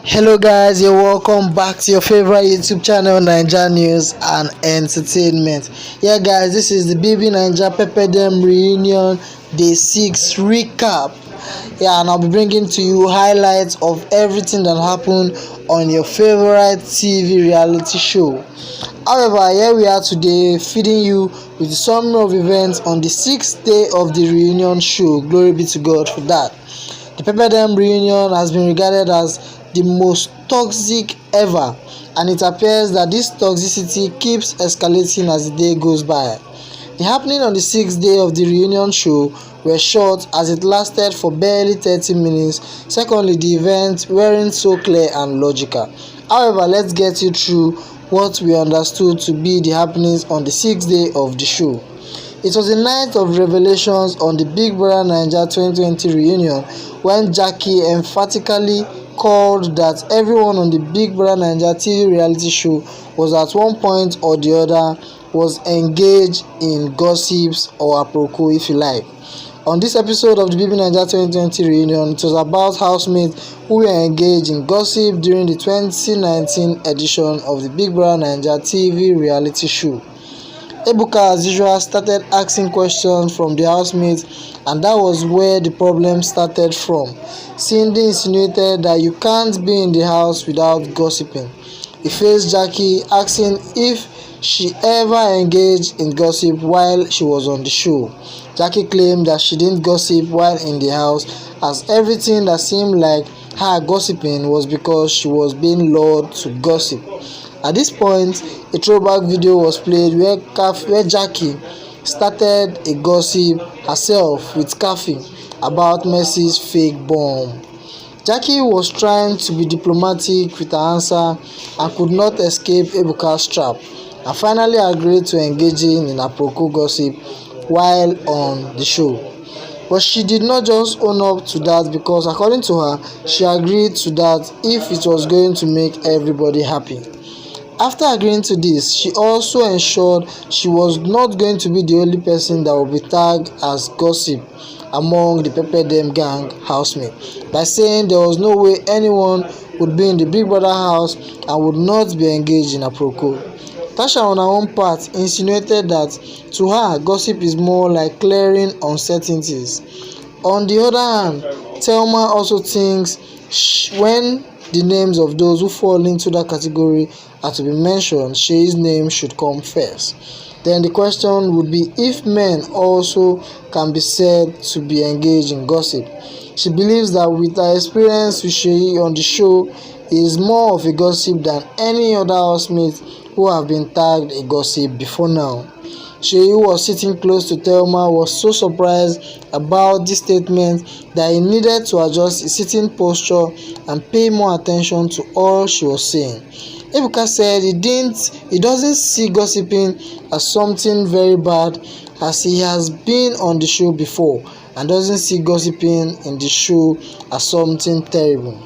Hello guys, you're welcome back to your favorite YouTube channel, Naija News and Entertainment. Yeah guys, this is the BBNaija Reunion Day 6 recap. Yeah, and I'll be bringing to you highlights of everything that happened on your favorite TV reality show. However, here we are today feeding you with the summary of events on the 6th day of the reunion show. Glory be to God for that. The Reunion has been regarded as the most toxic ever, and it appears that this toxicity keeps escalating as the day goes by. The happening on the 6th day of the reunion show were short as it lasted for barely 30 minutes. Secondly, the events weren't so clear and logical. However, let's get you through what we understood to be the happenings on the 6th day of the show. It was a night of revelations on the Big Brother Naija 2020 reunion when Jackye emphatically called that everyone on the Big Brother Naija TV reality show was at one point or the other was engaged in gossips or aproko if you like. On this episode of the BBNaija 2020 reunion, it was about housemates who were engaged in gossip during the 2019 edition of the Big Brother Naija TV reality show. Ebuka, as usual, started asking questions from the housemates, and that was where the problem started from. Cindy insinuated that you can't be in the house without gossiping. He faced Jackye, asking if she ever engaged in gossip while she was on the show. Jackye claimed that she didn't gossip while in the house, as everything that seemed like her gossiping was because she was being lured to gossip. At this point, a throwback video was played where Jackye started a gossip herself with Kathy about Mercy's fake bomb. Jackye was trying to be diplomatic with her answer and could not escape Ebuka's trap, and finally agreed to engaging in aproko gossip while on the show. But she did not just own up to that, because according to her, she agreed to that if it was going to make everybody happy. After agreeing to this, she also ensured she was not going to be the only person that would be tagged as gossip among the gang housemates, by saying there was no way anyone would be in the Big Brother house and would not be engaged in aproko. Tasha, on her own part, insinuated that to her, gossip is more like clearing uncertainties. On the other hand, Thelma also thinks when the names of those who fall into that category are to be mentioned, Shei's name should come first. Then the question would be if men also can be said to be engaged in gossip. She believes that with her experience with Shei on the show, he is more of a gossip than any other housemate who have been tagged a gossip before now. Shei, who was sitting close to Thelma, was so surprised about this statement that he needed to adjust his sitting posture and pay more attention to all she was saying. Ebuka said he doesn't see gossiping as something very bad, as he has been on the show before, and doesn't see gossiping in the show as something terrible.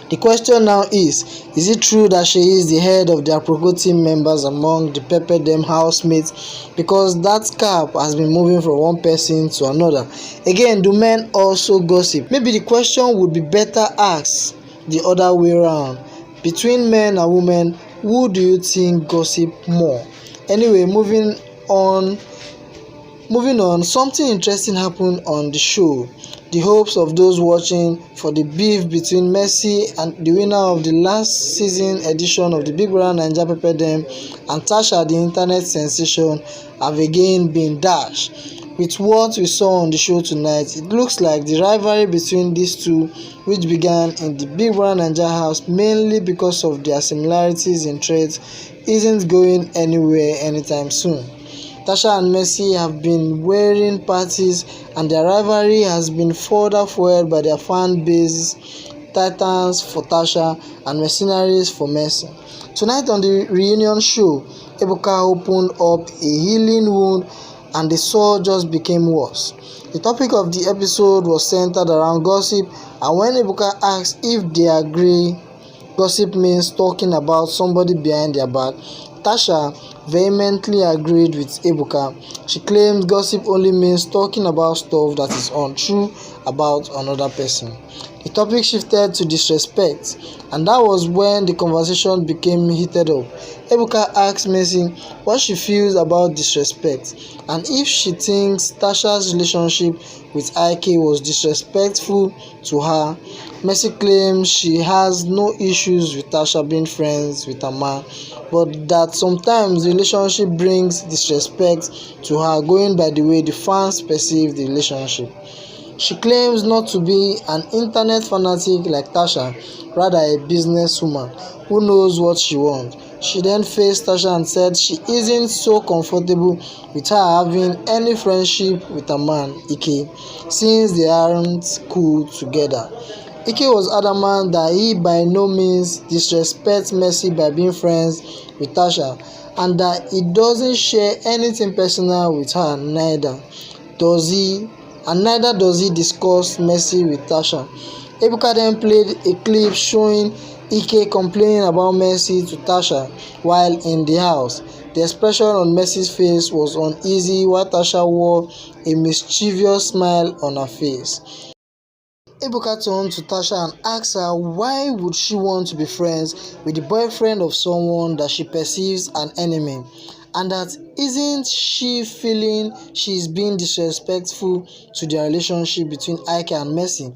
The question now is it true that she is the head of the aproko team members among the housemates? Because that cap has been moving from one person to another. Again, do men also gossip? Maybe the question would be better asked the other way around. Between men and women, who do you think gossip more? Anyway, moving on, something interesting happened on the show. The hopes of those watching for the beef between Mercy and the winner of the last season edition of the Big Brother Naija and Tasha, the internet sensation, have again been dashed. With what we saw on the show tonight, it looks like the rivalry between these two, which began in the Big Brother Naija house mainly because of their similarities in traits, isn't going anywhere anytime soon. Tasha and Mercy have been wearing parties, and their rivalry has been further fueled by their fan bases, titans for Tasha and mercenaries for Mercy. Tonight on the reunion show, Ebuka opened up a healing wound, and the sore just became worse. The topic of the episode was centered around gossip, and when Ebuka asked if they agree gossip means talking about somebody behind their back, Tasha, vehemently agreed with Ebuka. She claimed gossip only means talking about stuff that is untrue about another person. The topic shifted to disrespect, and that was when the conversation became heated up. Ebuka asked Mercy what she feels about disrespect and if she thinks Tasha's relationship with IK was disrespectful to her. Mercy claims she has no issues with Tasha being friends with a man, but that sometimes the relationship brings disrespect to her going by the way the fans perceive the relationship. She claims not to be an internet fanatic like Tasha, rather a businesswoman who knows what she wants. She then faced Tasha and said she isn't so comfortable with her having any friendship with a man, Ike, since they aren't cool together. Ike was adamant that he by no means disrespects Mercy by being friends with Tasha and that he doesn't share anything personal with her, does he neither does he discuss Mercy with Tasha. Ebuka then played a clip showing Ike complaining about Mercy to Tasha while in the house. The expression on Mercy's face was uneasy while Tasha wore a mischievous smile on her face. Ebuka turned to Tasha and asked her why would she want to be friends with the boyfriend of someone that she perceives an enemy, and that isn't she feeling she's being disrespectful to the relationship between Ike and Mercy.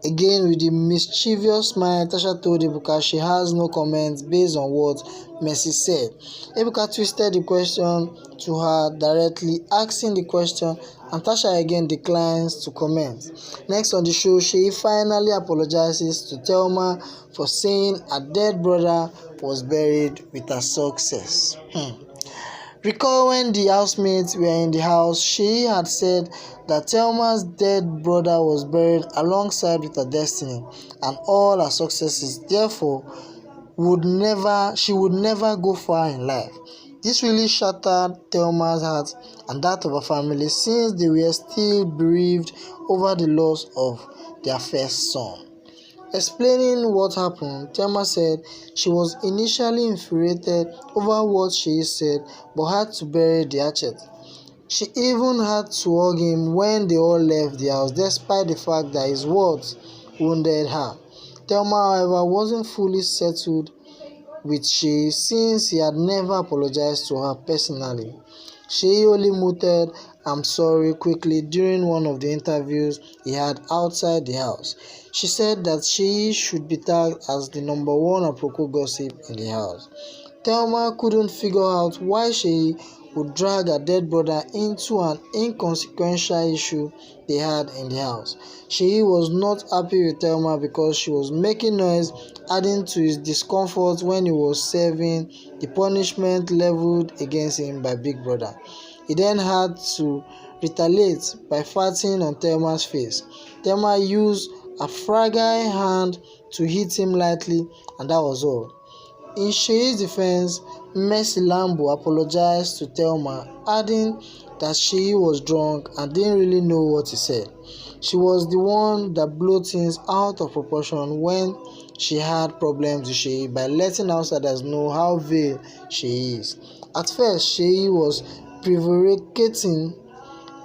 Again with a mischievous smile, Tasha told Ebuka she has no comments based on what Mercy said. Ebuka twisted the question to her directly, asking the question, and Tasha again declines to comment. Next on the show, she finally apologizes to Thelma for saying her dead brother was buried with her success. Recall when the housemates were in the house, she had said that Thelma's dead brother was buried alongside with her destiny and all her successes, therefore she would never go far in life. This really shattered Thelma's heart and that of her family since they were still bereaved over the loss of their first son. Explaining what happened, Thelma said she was initially infuriated over what she said but had to bury the hatchet. She even had to hug him when they all left the house despite the fact that his words wounded her. Thelma, however, wasn't fully settled with Sheyi since he had never apologized to her personally. Sheyi only muttered "I'm sorry" quickly during one of the interviews he had outside the house. She said that Sheyi should be tagged as the #1 aproko gossip in the house. Thelma couldn't figure out why Sheyi would drag her dead brother into an inconsequential issue they had in the house. Sheyi was not happy with Thelma because she was making noise, adding to his discomfort when he was serving the punishment leveled against him by Big Brother. He then had to retaliate by farting on Thelma's face. Thelma used a fragile hand to hit him lightly, and that was all. In Sheyi's defense, Mercy Lambo apologized to Thelma, adding that Sheyi was drunk and didn't really know what he said. She was the one that blew things out of proportion when she had problems with Sheyi by letting outsiders know how vile Sheyi is. At first, Sheyi was prevaricating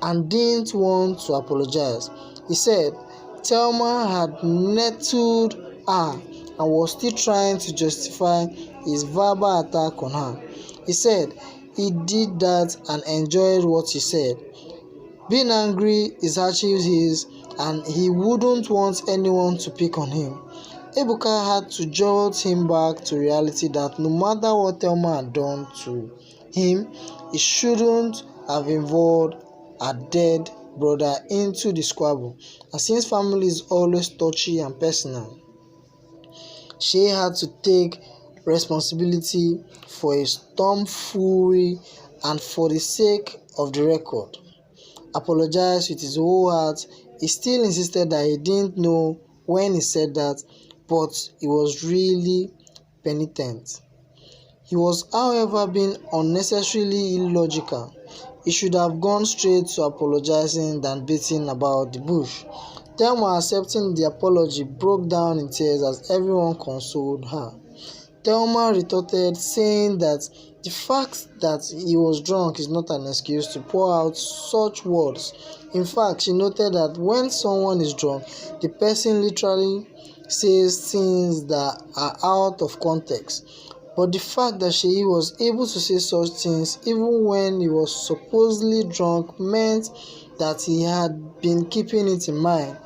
and didn't want to apologize. He said Thelma had nettled her and was still trying to justify his verbal attack on her. He said he did that and enjoyed what he said. Being angry is actually his and he wouldn't want anyone to pick on him. Ebuka had to jolt him back to reality that no matter what Thelma had done to him, he shouldn't have involved her dead brother into the squabble. And since family is always touchy and personal, she had to take responsibility for his tomfoolery and for the sake of the record, apologized with his whole heart. He still insisted that he didn't know when he said that, but he was really penitent. He was, however, being unnecessarily illogical. He should have gone straight to apologizing than beating about the bush. Thelma, accepting the apology, broke down in tears as everyone consoled her. Thelma retorted, saying that the fact that he was drunk is not an excuse to pour out such words. In fact, she noted that when someone is drunk, the person literally says things that are out of context. But the fact that Sheyi was able to say such things even when he was supposedly drunk meant that he had been keeping it in mind.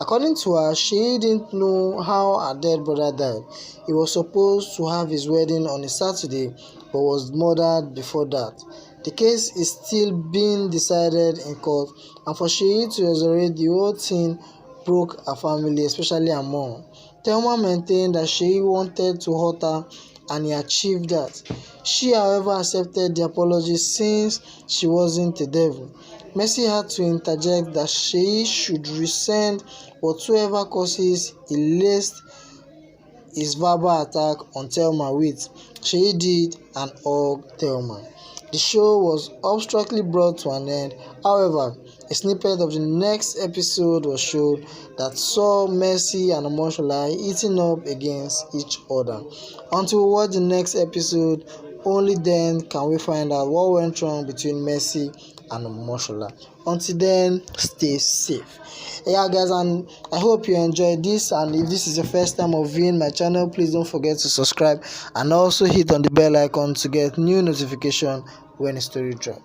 According to her, Sheyi didn't know how her dead brother died. He was supposed to have his wedding on a Saturday but was murdered before that. The case is still being decided in court, and for Sheyi to exonerate the whole thing broke her family, especially her mom. Thelma maintained that Sheyi wanted to hurt her and he achieved that. She, however, accepted the apology since she wasn't the devil. Mercy had to interject that Sheyi should rescind whatsoever causes he laced his verbal attack on Thelma with. Sheyi did and hugged Thelma. The show was abruptly brought to an end. However, a snippet of the next episode was showed that saw Mercy and Omoshola eating up against each other. Until we watch the next episode, only then can we find out what went wrong between Mercy and Omoshola. Until then, stay safe. Yeah guys, and I hope you enjoyed this, and if this is your first time of viewing my channel, please don't forget to subscribe and also hit on the bell icon to get new notification when a story drops.